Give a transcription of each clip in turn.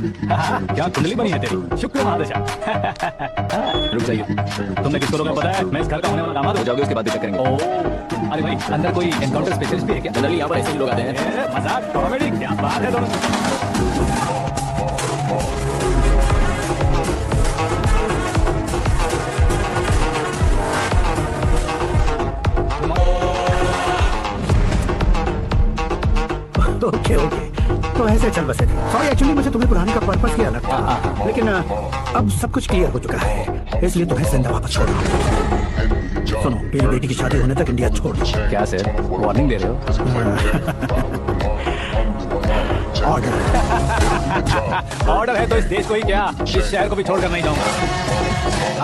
क्या कुंडली बनी है तेरी, शुक्र महादशा। रुक जाइए, तुमने किसको रोका पता है? मैं इस घर का होने वाला दामाद हो जाओगे, उसके बाद चेक करेंगे। ओह, अरे भाई अंदर कोई एनकाउंटर स्पेशलिस्ट भी है क्या? जनरली यहाँ पर ऐसे ही लोग आते हैं। मजाक कॉमेडी, क्या बात है दोनों। ओके तो ऐसे चल बसे। सॉरी, एक्चुअली मुझे तुम्हें बुलाने का पर्पस ही अलग था, लेकिन अब सब कुछ क्लियर हो चुका है, इसलिए तुम्हें जिंदा वापस छोड़ रहा हूँ। सुनो, मेरी बेटी की शादी होने तक इंडिया छोड़ दो। क्या सर, वार्निंग दे रहे हो? ऑर्डर। ऑर्डर है तो इस देश को ही क्या, इस शहर को भी छोड़कर नहीं जाऊंगा।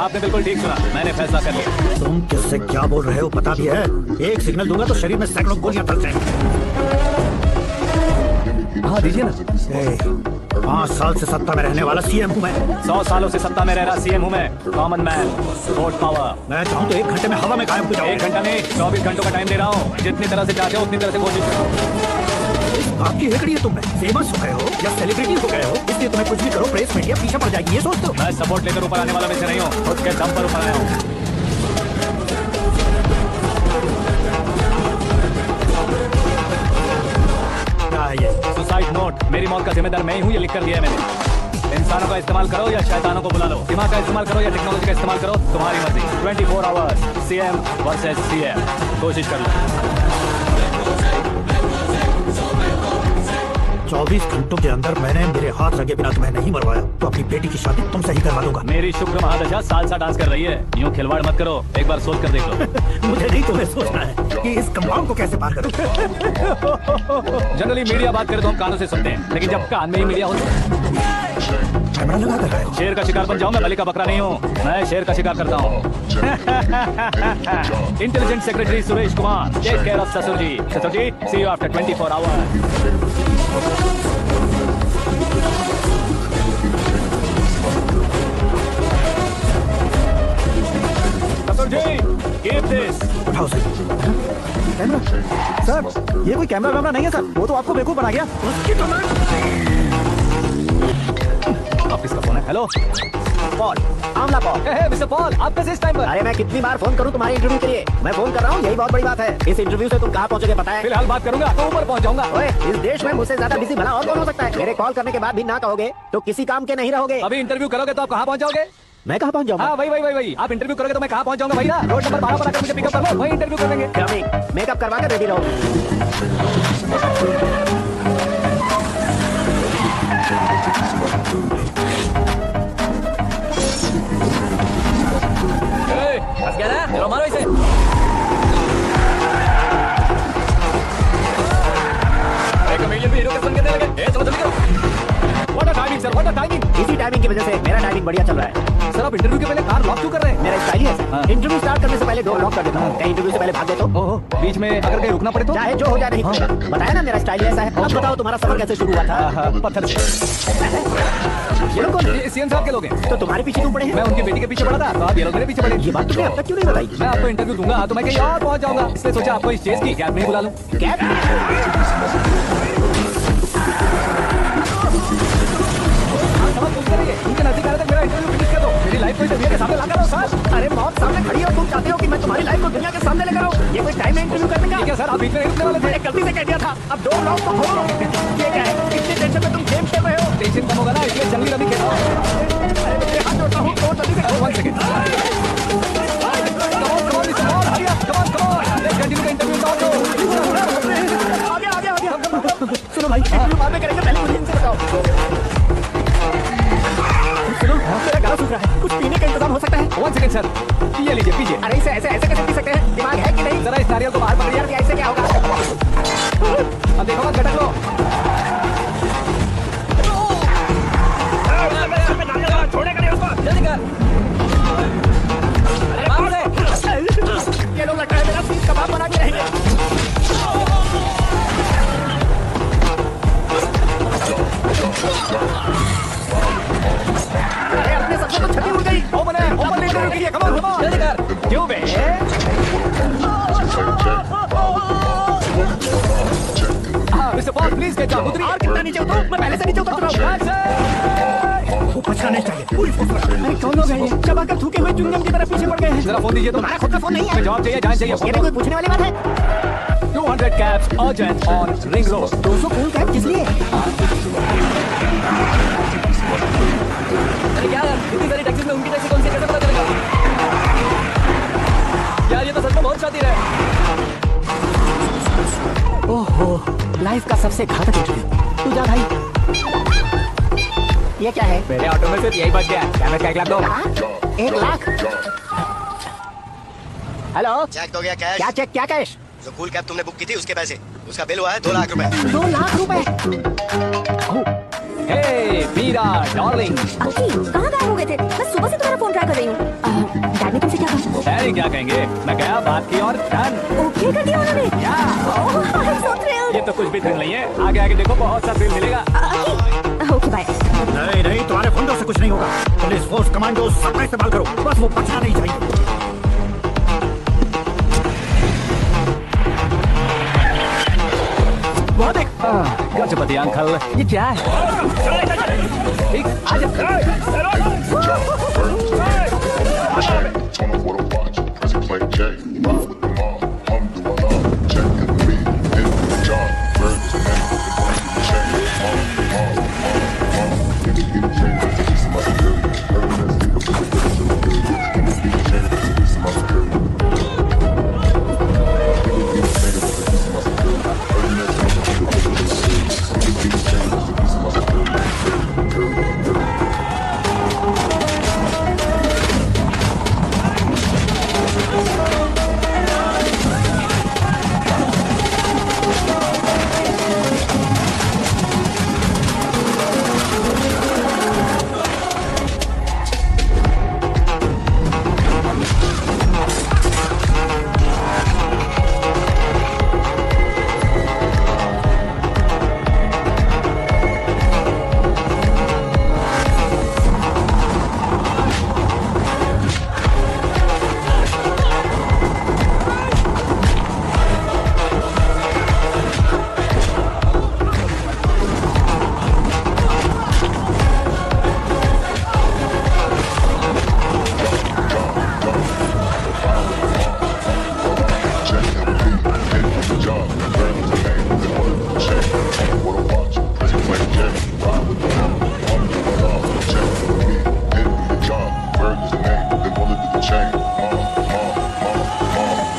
आपने बिल्कुल ठीक सुना, मैंने फैसला कर लिया। तुम किससे क्या बोल रहे हो पता भी है? एक सिग्नल दूंगा तो शरीर में सैकड़ों गोलियां चल जाएंगी। हाँ दीजिए ना। 5 साल से सत्ता में रहने वाला सीएम हूँ मैं। 100 सालों से सत्ता में रह रहा सीएम हूँ मैं। Common man, vote power. मैं चाहूँ तो 1 घंटे में हवा में गायब हो जाऊँ। 1 घंटा नहीं, 24 घंटों का टाइम दे रहा हूँ। जितनी तरह से चाहते हो उतनी तरह से कोशिश करो। आपकी हेकड़ी है, तुम फेमस हो गए हो या सेलिब्रिटी हो गए हो, इसलिए तुम्हें कुछ भी करो प्रेस मीडिया पीछे पड़ जाएगी, ये सोचते हो? मैं सपोर्ट लेकर ऊपर आने वाला वैसे नहीं हूँ, खुद के दम पर ऊपर आया हूँ। सुसाइड नोट, मेरी मौत का जिम्मेदार मैं ही हूँ, ये लिख कर दिया है मैंने। इंसानों का इस्तेमाल करो या शैतानों को बुला लो, दिमाग का इस्तेमाल करो या टेक्नोलॉजी का इस्तेमाल करो, तुम्हारी मर्जी। 24 आवर्स सीएम वर्सेस सीएम, कोशिश कर लो। 24 घंटों के अंदर मैंने मेरे हाथ लगे बिना तुम्हें नहीं मरवाया तो अपनी बेटी की शादी तुमसे ही करवा दूंगा। मेरी शुक्र महादशा सालसा डांस कर रही है, यूं खिलवाड़ मत करो, एक बार सोच कर देख लो। मुझे नहीं तुम्हें सोचना है कि इस कंपाउंड को कैसे पार करूं। जनरली मीडिया बात करे तो हम कानों से सुनते हैं, लेकिन जब कान में ही मीडिया हो कैमरा लगा कर रहे हो। शेर का शिकार बन जाऊं, मैं बलि का बकरा नहीं हूँ, मैं शेर का शिकार करता हूँ। Intelligent secretary Suresh Kumar, take care of ससुर जी। ससुर जी, सी यू आफ्टर 24 आवर्स। ससुर जी, कीप दिस। उठाओ सर। कैमरा सर, ये कोई कैमरा वैमरा नहीं है सर, वो तो आपको बेवकूफ बना गया। उसकी तो ऑफिस का फोन है। Hello Paul, Amla Paul. Mister Paul, आप कैसे इस टाइम पर? अरे मैं कितनी बार फोन करूं तुम्हारे इंटरव्यू के लिए? मैं फोन कर रहा हूं, यही बहुत बड़ी बात है। इस इंटरव्यू से तुम कहां पहुंचोगे पता है? फिलहाल बात करूंगा तो ऊपर पहुंच जाऊंगा। ओए, इस देश में मुझसे ज्यादा बिजी भला और कौन हो सकता है? मेरे कॉल करने के बाद भी ना कहोगे तो किसी काम के नहीं रहोगे। अभी इंटरव्यू करोगे तो आप कहाँ पहुंच जाओगे? मैं कहां पहुंच जाऊंगा? हाँ वही आप इंटरव्यू करोगे तो मैं कहाँ पहुंच जाऊंगा भैया? रोड नंबर 12 पर आकर मुझे पिकअप कर लो, वही इंटरव्यू करेंगे। कमिंग, मेकअप करवा कर रेडी रहो। फंस गया ना, चलो मारो इसे। कमेडियन भी हीरो के संग करने लगे। समझ लो, what a timing sir, what a timing. इसी टाइमिंग की वजह से मेरा टाइमिंग बढ़िया चल रहा है। सर आप इंटरव्यू के पहले कार लॉक क्यों कर रहे हैं? मेरा स्टाइल ही है। इंटरव्यू स्टार्ट करने से पहले डोर लॉक कर देता हूँ। कहीं इंटरव्यू से पहले भाग दे तो ओहो, बीच में अगर कहीं रुकना पड़े तो? चाहे जो हो जाए नहीं पड़ेगा। बताया ना मेरा स्टाइल ऐसा है। अब बताओ तुम्हारा सफर कैसे शुरू हुआ था? पत्थर से। ये लोग कौन है? ये सीएम साहब के लोग हैं। तो तुम्हारे पीछे क्यों पड़े हैं? मैं उनकी बेटी के पीछे पड़ा था, तो आप ये लोग मेरे पीछे पड़े। ये बात तुमने अब तक क्यों नहीं बताई? मैं आपको इंटरव्यू दूंगा तो मैं कहीं और पहुंच जाऊंगा, इसलिए सोचा आपको इस चेस की कैब में बुला लूं। उनके नजदीक आने तक मेरा इंटरव्यू फिनिश कर दो। मेरी लाइफ को इस दुनिया के सामने लाकर दो सर। अरे मौत सामने खड़ी हो, तुम चाहते हो कि मैं तुम्हारी लाइफ को दुनिया के सामने लेकर आऊं? ये कोई टाइम है इंटरव्यू करने का? क्या सर आप बीच में नहीं रुकने वाले थे? मैंने गलती से कह दिया था। अब डोर लॉक तो खोलो। ये क्या है? इतनी टेंशन में तुम गेम खेल रहे हो? टेंशन कम होगा ना, इसलिए जंगली रवि खेल रहा हूं। अरे मैं हाथ जोड़ता हूं, तो जल्दी से करो। 1 सेकंड। आगे। सुनो भाई, इंटरव्यू बाद में करेंगे, पहले मुझे इनसे बताओ। सुनो, मेरा गला सूख रहा है, कुछ पीने का इंतजाम हो सकता है? 1 सेकंड सर, ये लीजिए पीजिए। अरे इसे ऐसे कैसे पी सकते हैं? दिमाग है कि नहीं? जरा इस नारियल को बाहर पकड़िए। यार ऐसे क्या होगा? अब देखो मत गटक लो। छोड़ेगा नहीं उसको। जल्दी कर। अरे बाहर से। ये लोग लगता है मेरा सीख कबाब बना के रहेंगे। अरे अपने सबसे तो छठी उड़ गई। ओपन इंटरव्यू के लिए कम ऑन जल्दी कर। क्यों बे? Mister Paul please get down. और कितना नीचे उतरो? मैं पहले से नीचे उतर चुका हूँ। बचना नहीं चाहिए, पूरी फोर्स लगा। अरे कौन लोग हैं ये? चबाकर थूके हुए च्युइंगम की तरह पीछे पड़ गए हैं। जरा फोन दीजिए तो। तुम्हारा खुद का फोन नहीं है? हमें जवाब चाहिए, जान चाहिए। ये भी कोई पूछने वाली बात है? 200 cabs urgent on Ring Road। 200 cool cab किस लिए? अरे क्या यार, इतनी सारी टैक्सी में उनकी टैक्सी कौन सी, कैसे पता चलेगा? यार ये तो सच में बहुत शातिर है। ओहो, लाइफ का सबसे घातक इंटरव्यू। तू जा भाई। ये क्या है? मेरे ऑटो में सिर्फ यही बच गया है। कैमरे का 1 लाख दो। कहाँ? 1 लाख? हेलो, चेक हो गया कैश। क्या चेक, क्या कैश? जो कूल कैब तुमने बुक की थी उसके पैसे, उसका बिल हुआ है 2 लाख रुपए। 2 लाख रुपए? हे मीरा डार्लिंग। अक्की, कहाँ गायब हो गए थे? मैं सुबह से तुम्हारा फोन ट्राई कर रही हूँ। डैड ने तुमसे क्या कहा? डैडी क्या कहेंगे, मैं गया, बात की और डन। ओके कर दिया उन्होंने? क्या? ओह, I'm so thrilled। ये तो कुछ भी थ्रिल नहीं है, आगे आगे देखो बहुत सा थ्रिल मिलेगा। अक्की, ओके बाय। नहीं नहीं, तुम्हारे गुंडों से कुछ नहीं होगा। पुलिस फोर्स, कमांडो सबका इस्तेमाल करो, बस वो बचना नहीं चाहिए। बहुत एक गजपति अंकल, ये क्या है? ठीक, आज Turn on what I watch, pressing play J. Ride with the mob, hum do I love. Check in the beat, in the job. Bird is the name, the brain is the chain. Mom, give me the chain, that's the piece of my security. Every man's think of the difference in the security. Give me the chain, that's the piece of my security.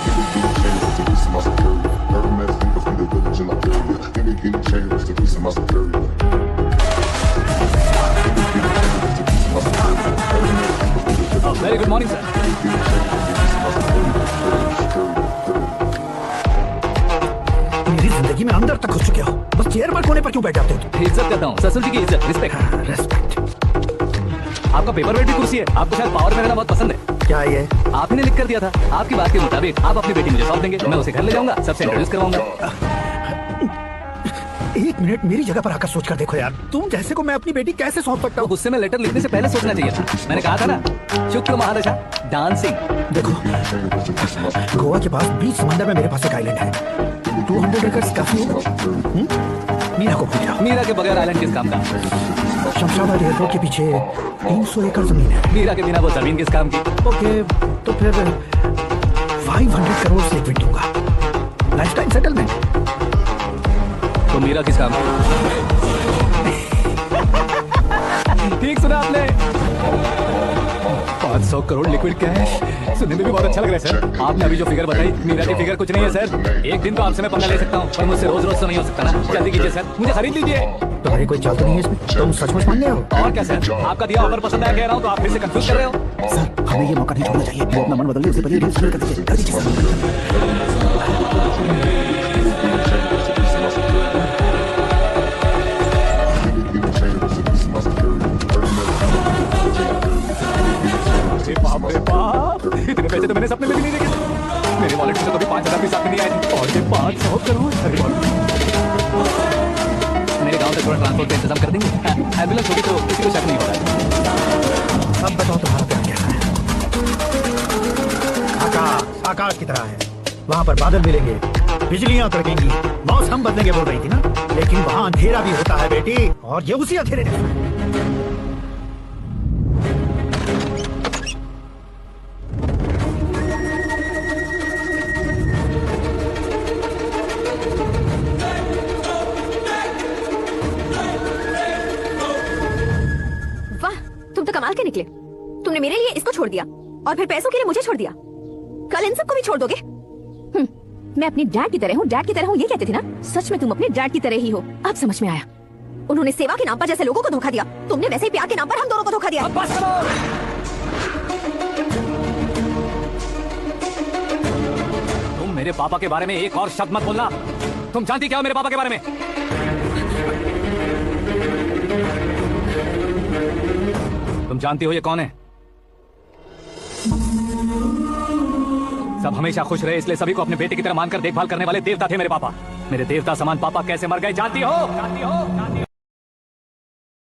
Give me the chain, that's the piece of my security. Every man's think of the difference in the security. Give me the chain, that's the piece of my security. Very good morning sir. मेरी जिंदगी में अंदर तक घुस चुके हो, बस chair पर कोने पर क्यों बैठ जाते हो तुम? इज्जत करता हूँ, ससुर जी की इज्जत, रिस्पेक्ट। रेस्पेक्ट। आपका पेपर वेट भी कुर्सी है, आपको शायद पावर में रहना बहुत पसंद है। क्या ये? आपने लिख कर दिया था, आपकी बात के मुताबिक आप अपनी बेटी मुझे सौंप देंगे, मैं उसे घर ले जाऊंगा, सबसे इंट्रोड्यूस करवाऊंगा। 1 मिनट मेरी जगह पर आकर सोच कर देखो यार, तुम जैसे को मैं अपनी बेटी कैसे सौंप सकता तो हूँ? गुस्से में लेटर लिखने से पहले सोचना चाहिए था। मैंने कहा था ना, शुक्र महादशा डांसिंग। देखो, गोवा के पास बीच समंदर में मेरे पास एक आइलैंड है। 200 एकड़ काफी होगा। मीरा को भूल जाओ। मीरा के बगैर आइलैंड किस काम का? शमशाबाद एयरपोर्ट के पीछे 300 एकड़ जमीन है। मीरा के बिना वो जमीन किस काम की? ओके, तो फिर 500 करोड़ से क्विट दूंगा, लाइफ टाइम सेटलमेंट। तो मीरा किस काम की? ठीक सुना आपने, 500 करोड़ लिक्विड कैश, सुनने में भी बहुत अच्छा लग रहा है सर। आपने अभी जो फिगर बताई, मीरा की फिगर कुछ नहीं है सर। एक दिन तो आपसे मैं पंगा ले सकता हूँ, पर मुझसे रोज रोज तो नहीं हो सकता ना। जल्दी कीजिए सर, मुझे खरीद लीजिए। तुम्हारी कोई चाल तो नहीं है इसमें? तुम सचमुच मान रहे हो? और क्या सर, आपका दिया ऑफर पसंद आया कह रहा हूँ, तो आप फिर से कंफ्यूज कर रहे हो। सर, हमें ये मौका नहीं छोड़ना चाहिए। वो अपना मन बदल ले, उससे पहले डील फाइनल कर दीजिए। कर दीजिए बाप रे बाप, इतने पैसे तो मैंने सपने में भी नहीं देखे। मेरे वॉलेट में तो कभी 5,000 भी साथ में नहीं आए थे, और ये 500 करोड़। अरे बाप, मेरे गांव तक थोड़ा ट्रांसपोर्ट का इंतजाम कर देंगे? एम्बुलेंस होगी तो किसी को शक नहीं होगा। अब बताओ तुम्हारा प्यार क्या है? आकाश आकाश की तरह है, वहाँ पर बादल मिलेंगे, बिजलियां कड़केंगी, मौसम बदलेंगे बोल रही थी ना। लेकिन वहाँ अंधेरा भी होता है बेटी, और ये उसी अंधेरे ने संभाल के निकले। तुमने मेरे लिए इसको छोड़ दिया और फिर पैसों के लिए मुझे छोड़ दिया। कल इन सबको भी छोड़ दोगे? मैं अपनी डैड की तरह हूँ, डैड की तरह हूँ, ये कहते थे ना। सच में तुम अपने डैड की तरह ही हो। अब समझ में आया। उन्होंने सेवा के नाम पर जैसे लोगों को धोखा दिया, तुमने वैसे ही प्यार के नाम पर हम दोनों को धोखा दिया। अब बस करो। तुम मेरे पापा के बारे में एक और शब्द मत बोलना। तुम जानती क्या हो मेरे पापा के बारे में? तुम जानती हो ये कौन है? सब हमेशा खुश रहे इसलिए सभी को अपने बेटे की तरह मानकर देखभाल करने वाले देवता थे मेरे पापा। मेरे देवता समान पापा कैसे मर गए जानती हो? जानती हो? जानती हो?